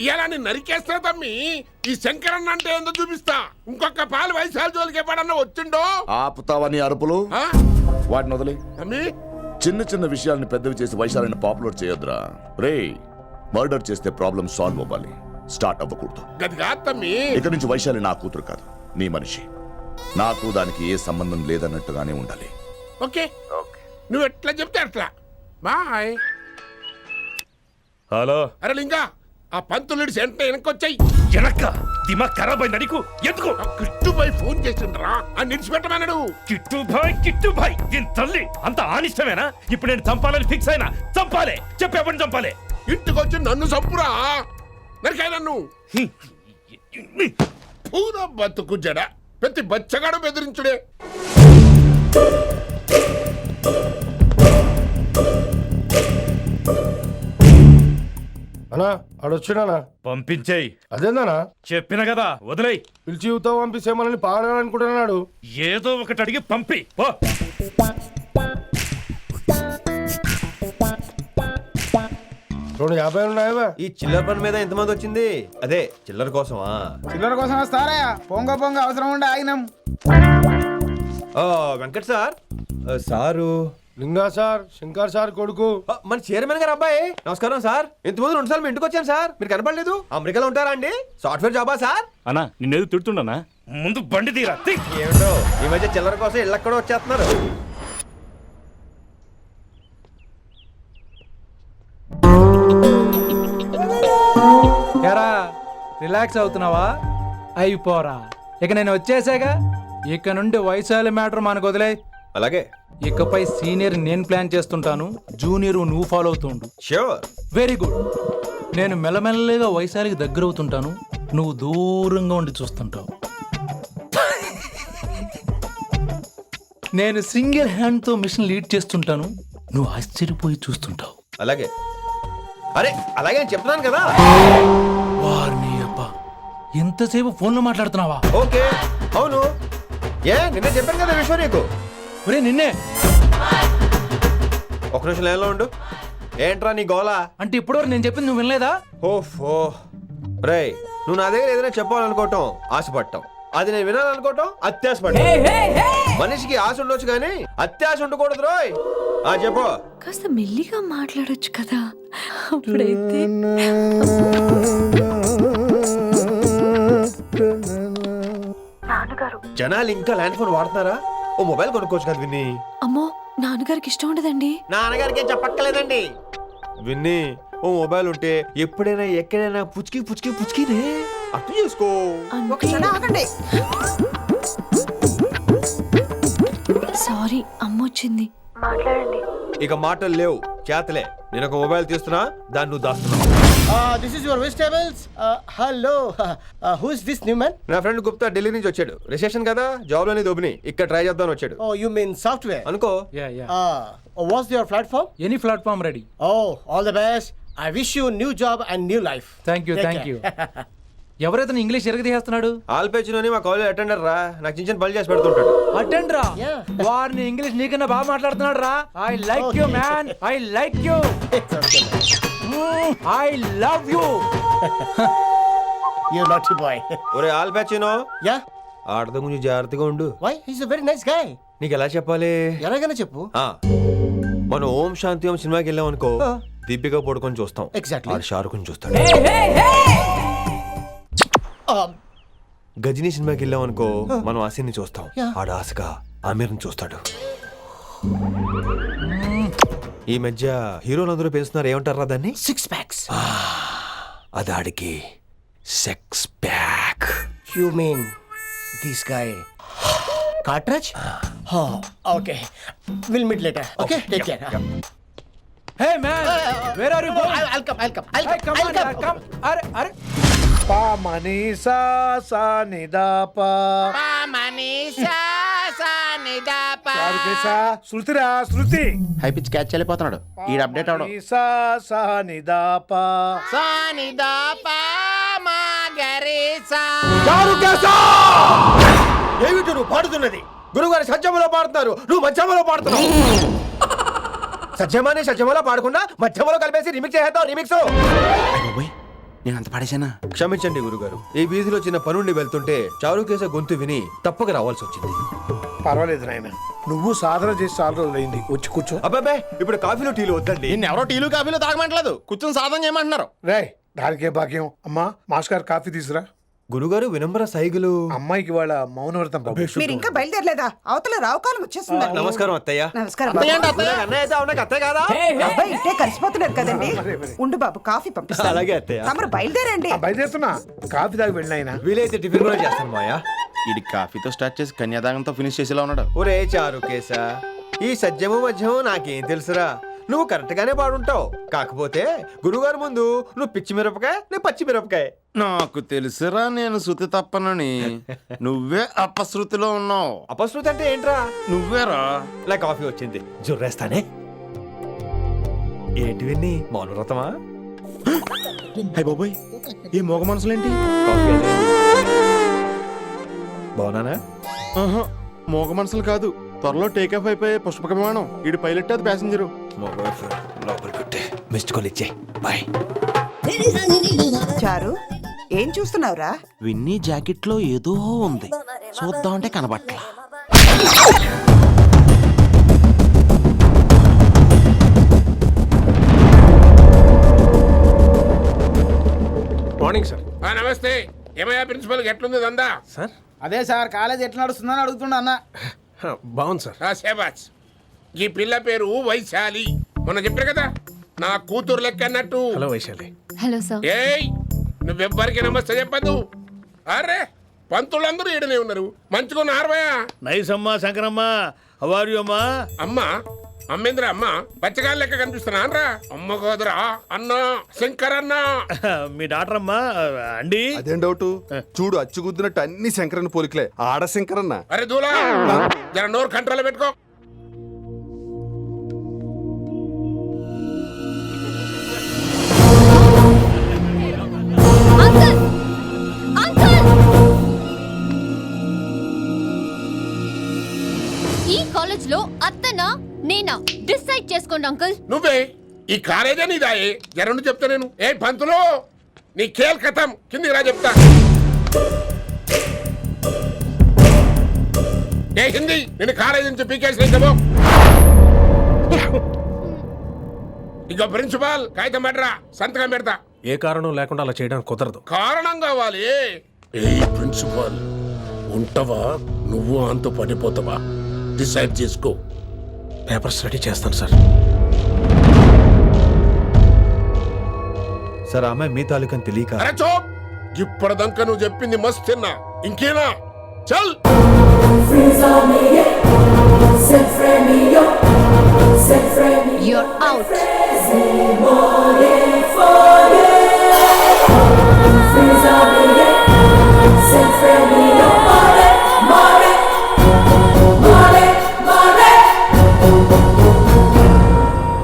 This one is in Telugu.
ఇలా నేను నరికేస్తా తమ్మి. ఈ శంకరన్న అంటే ఏందో చూపిస్తా. ఇంకొక పాలు వయసాల జోలికి ఎప్పుడన్నా వచ్చిండో ఆపుతావని అరుపులు వాటిని వదిలే. తమ్మి చిన్న చిన్న విషయాలను పెద్దవి చేసి వైశాలిని పాపులర్ చేయొద్దురా. రే, మర్డర్ చేస్తే ప్రాబ్లం సాల్వ్ అవ్వాలి, స్టార్ట్ అవ్వకూడదు. గది కాదు తమ్మి. ఇక నుంచి వైశాలి నా కూతురు కాదు, నీ మనిషి. నాకు దానికి ఏ సంబంధం లేదన్నట్టుగానే ఉండాలి. ఓకే నువ్వు ఎట్లా చెప్తే అట్లా. బాయ్. హలో. అరే లింగా, ఆ పంతులుడి సెంటర్ వెనకొచ్చాయి. వెనక్క దిమాగ్ ఖరాబ్ అయింది నీకు. ఎందుకు కిట్టుబాయ్ ఫోన్ చేసిండ్రా అని నిడిచిపెట్టమన్నాడు. కిట్టుబాయ్ దీని తల్లి అంత ఆనిష్టమేనా? ఇప్పుడు నేను చంపాలని ఫిక్స్ అయినా. చంపాలే, చెప్పేపని చంపాలే. ఇంటికొచ్చి నన్ను చంపురా. నరికాయ నన్ను. పూర బతుకు జడ. ప్రతి బచ్చగాడు బెదిరించుడే. అన్నా ఆడొచ్చానా? పంపించేయి. అదేందనా? చెప్పిన కదా వదిలేయ్. పిలిచి యువత పంపిస్తేమని పాడాలనుకుంటున్నాడు. ఏదో ఒకటి అడిగి పంపి పో. రెండు 50 ఉన్నాయా? ఈ చిల్లర పని మీద ఎంతమంది వచ్చింది? అదే చిల్లర కోసమా? చిల్లర కోసం వస్తారా? పొంగ అవసరం ఉండే ఆగినాం. వెంకట్ సార్. సారు లింగా సార్, శంకర్ సార్ కొడుకు. మన చైర్మన్ గారు అబ్బాయి. నమస్కారం సార్. ఇంతకుముందు 2 సార్లు మీ ఇంటికి వచ్చాను సార్, మీరు కనపడలేదు. అమెరికాలో ఉంటారా అండి? సాఫ్ట్వేర్ జాబా సార్? అన్నా నిన్నేది తిడుతుండనా? ముందు బండి తీరా. ఏమిటో ఈ మధ్య చిల్లర కోసం ఇళ్ళక్కడ వచ్చేస్తున్నారు. రిలాక్స్ అవుతున్నావా? అయిపోరా, ఇక నేను వచ్చేసాగా. ఇక నుండి వైశాలి మ్యాటర్ మనకు వదిలే. అలాగే. ఇకపై సీనియర్ నేను ప్లాన్ చేస్తుంటాను, జూనియర్ నువ్వు ఫాలో అవుతుండు. ష్యూర్. Very good. నేను మెల్లమెల్లగా వైశాలికి దగ్గర అవుతుంటాను, నువ్వు దూరంగా ఉండి చూస్తుంటావు. నేను సింగిల్ హ్యాండ్తో మిషన్ లీడ్ చేస్తుంటాను, నువ్వు ఆశ్చర్యపోయి చూస్తుంటావు. అలాగే. అరే అలాగే నేను చెప్తున్నాను కదా. వారిని అబ్బా, ఎంతసేపు ఫోన్లో మాట్లాడుతున్నావా? ఓకే అవును. నిన్నే చెప్పాను కదా విషయం నీకు. ఒరే నిన్నే. ఒక నిమిషం లైన్లో ఉండు. ఏంట్రా నీ గోలా? అంటే ఇప్పటివరకు నేను చెప్పింది నువ్వు వినలేదా? ఓఫో రే, నువ్వు నా దగ్గర ఏదైనా చెప్పాలనుకోవటం ఆశపడటం, అది నేను వినాలనుకోవటం అత్యాశపడటం. మనిషికి ఆశ ఉండొచ్చు కానీ అత్యాశ ఉండకూడదు రోయ్. చెప్పు. కాస్త మెల్లిగా మాట్లాడొచ్చు కదా. అప్పుడైతే జనాలు ఇంకా ల్యాండ్ ఫోన్ వాడుతున్నారా? ఓ మొబైల్ కొనుక్కోవచ్చు కదా విన్ని. అమ్మో, నాన్నగారికి ఇష్టం ఉండదండి. నాన్నగారికి ఏం చెప్పక్కర్లేదండి. విన్ని, ఓ మొబైల్ ఉంటే ఎప్పుడైనా ఎక్కడైనా పుచ్చుకినే అర్థం చేసుకో. సారీ, అమ్మొచ్చింది. మాట్లాడండి. ఇక మాటలు లేవు, చేతలే. నేను ఒక మొబైల్ తీస్తున్నా, దాన్ని నువ్వు దాస్తున్నావు. This is your vegetables. Hello. Who is this new man? నా ఫ్రెండ్ గుప్తా ఢిల్లీ నుంచి వచ్చాడు. రిసెప్షన్ కదా, జాబ్ లోని దొబ్బిని ఇక్కడ ట్రై చేద్దామని వచ్చాడు. Oh, you mean software? అనుకో. What's your platform? Any platform ready. Oh, all the best. I wish you new job and new life. Thank you. ఎవరైతే ఇంగ్లీష్ ఎరగదీస్తున్నాడు? ఆల్పేచినోని మా కాలేజ్ అటెండర్ రా, నాకు చిన్న చిన్న పనులు చేసి పెడుతుంటాడు. అటెండ్ రా. వారిని ఇంగ్లీష్ నీకన్నా బాగా మాట్లాడుతున్నాడు రా. I like you man, I like you, I love you. You naughty boy. ఒరే ఆల్పేచినో, Yeah. ఆడదాం కొంచెం జాగ్రత్తగా ఉండు. Why? He's a very nice guy. నీకు ఎలా చెప్పాలి? ఎలాగైనా చెప్పు. మనం ఓం శాంతి ఓం సినిమాకి వెళ్ళాం అనుకో, దీపిక పడుకొని చూస్తాం. Exactly. ఆడు షారుఖ్ చూస్తాడు. గజనీ సినిమాకి వెళ్ళాం అనుకో, మనం ఆసిని చూస్తాం. ఆడు ఆశగా ఆమీర్ని చూస్తాడు. ఈ మధ్య హీరోలు అందరూ పెంచుతున్నారు, ఏమంటారా దాన్ని? 6 packs. అది ఆడికి sex pack. You mean this guy? Cartridge? Oh, okay. We'll meet later. Okay, take care. Hey man, where are you going? I'll come. Hey, come on, come. Are. Pa manisa sa ni da pa. Pa manisa sa ni da pa. Shruti high pitch catch చేయలేకపోతున్నాడు. ఈ అప్డేట్ అవడం. sa sa ni da pa. Sa ni da pa ma gare sa. ఏమిటి నువ్వు పాడుతున్నది? గురువుగారు సత్యములో పాడుతున్నారు, నువ్వు మధ్యమలో పాడుతున్నావు. సత్యమాని సత్యమలో పాడకుండా మధ్యమలో కలిపేసి రిమిక్స్ చేసేద్దాం. రిమిక్స్ నేను అంత పడేసానా? క్షమించండి గురుగారు, ఈ వీధిలో చిన్న పనుండి వెళ్తుంటే చారుకేశ గొంతు విని తప్పక రావాల్సి వచ్చింది. పర్వాలేదు నాయన, నువ్వు సాధన చేసి చాలా రోజులైంది. వచ్చి కూర్చో. అబ్బాబే, ఇప్పుడు కాఫీలో టీలు వద్దండి. నిన్న ఎవరో టీలు కాఫీలు తాగమంటలేదు, కూర్చొని సాధన చేయమంటున్నారు. రే, దానికే భాగ్యం. అమ్మా, మాస్టర్ గారు కాఫీ తీసురా. గురుగారు వినమ్ర సైగులు. అమ్మాయికి వాళ్ళ మౌనవ్రతం బాబు. మీరు ఇంకా బయలుదేరలేదా? అవతల రావుకాలం వచ్చేస్తుంది. నమస్కారం అత్తయ్య. నమస్కారం. అన్నయ్య అయితే అవునా అత్తయ్య కాదా? అబ్బాయి ఇట్టే కలిసిపోతున్నారు కదండి. ఉండు బాబు, కాఫీ పంపిస్తాను. అలాగే అత్తయ్య. తమరు బయలుదేరండి. బయలుదేరుతున్నా, కాఫీ తాగి వెళ్ళినాయన. వీలైతే టిఫిన్ కూడా చేస్తాను మాయా. ఇది కాఫీతో స్టార్ట్ చేసి కన్యాదానంతో ఫినిష్ చేసేలా ఉన్నాడు. ఒరే చారుకేశ, ఈ సత్యము మధ్యము నాకేం తెలుసురా? నువ్వు కరెక్ట్ గానే పాడుంటావు. కాకపోతే గురుగారు ముందు నువ్వు పిచ్చి మిరపకాయ, నేను పచ్చి మిరపకాయ. నాకు తెలుసురా నేను శృతి తప్పనని. నువ్వే అపశృతిలో ఉన్నావు. అపశృతి అంటే ఏంట్రా? నువ్వేరా. నా కాఫీ వచ్చింది, జుర్రేస్తానే. ఏంటి విన్ని, మౌనవ్రతమా? హై బాబోయ్, ఈ మోగ మనసులేంటి? కాఫీ అదే. బాగున్నానా? ఆహా, మోగ మనసులు కాదు, త్వరలో టేక్ ఆఫ్ అయిపోయే పుష్పక విమానం. ఈడు పైలట్, అది ప్యాసింజరు. మిస్డ్ కాల్ ఇచ్చే. బాయ్. చారు, ఏం చూస్తున్నావురా? విన్నీ జాకెట్ లో ఏదో ఉంది, చూద్దామంటే కనబట్లా. Morning sir. నమస్తే. ఏమయ్యా ప్రిన్సిపల్ ఎట్లుంది దందా? సార్, అదే సార్, కాలేజ్ ఎట్లా నడుస్తుందని అడుగుతున్నా అన్న. బాగుంది సార్. శేబాజ్. ఈ పిల్ల పేరు వైశాలి. మొన్న చెప్పారు కదా, నా కూతురు లెక్క అన్నట్టు. హలో వైశాలి. Hello sir. ఏయ్, నువ్వెవ్వరికి నమస్తే చెప్పదు. అరే, పంతులందరూ ఈడనే ఉన్నారు. మంచుకున్న ఆర్వయా. నైస్ అమ్మా శంకరమ్మ, హౌ అమ్మా? అమ్మ అమ్మేంద్ర అమ్మ పచ్చగాళ్ళ లెక్క కనిపిస్తున్నా రా. అమ్మ కోదరా అన్న శంకర్ అన్న. మీ డాక్టర్ అమ్మా అండి. అదేం డౌట్? చూడు, అచ్చుగుద్దినట్టు అన్ని శంకరన్న పోలికలే. ఆడ శంకరన్న. అరే దూలా, జర నోరు కంట్రోల్ పెట్టుకో. ఈ కాలేజ్ లో అత్తనా నేనా డిసైడ్ చేసుకోండి అంకుల్. నువ్వే ఈ కాలేజే నీదాయే. జరండు చెప్తా నేను. ఏ పంతులు, నీ ఖేల్ కథం. కిందికి రా చెప్తా. ఏ హిందీ, నేను కాలేజీ నుంచి పీకేసి చెప్పు. ఇక ప్రిన్సిపాల్ కాగితం పెట్టరా, సంతకం పెడతా. ఏ కారణం లేకుండా అలా చేయడానికి కుదరదు. కారణం కావాలి. ఏ ప్రిన్సిపాల్, ఉంటావా నువ్వు అంతు పడిపోతావా? డిసైడ్ చేసుకో. పేపర్స్ రెడీ చేస్తాను సార్. సార్, ఆ అమ్మాయి మీ తాలూకని తెలియక. అరే చోప్, ఇప్పటిదాకా నువ్వు చెప్పింది మస్తు తిన్నా. ఇంకేనా? చల్.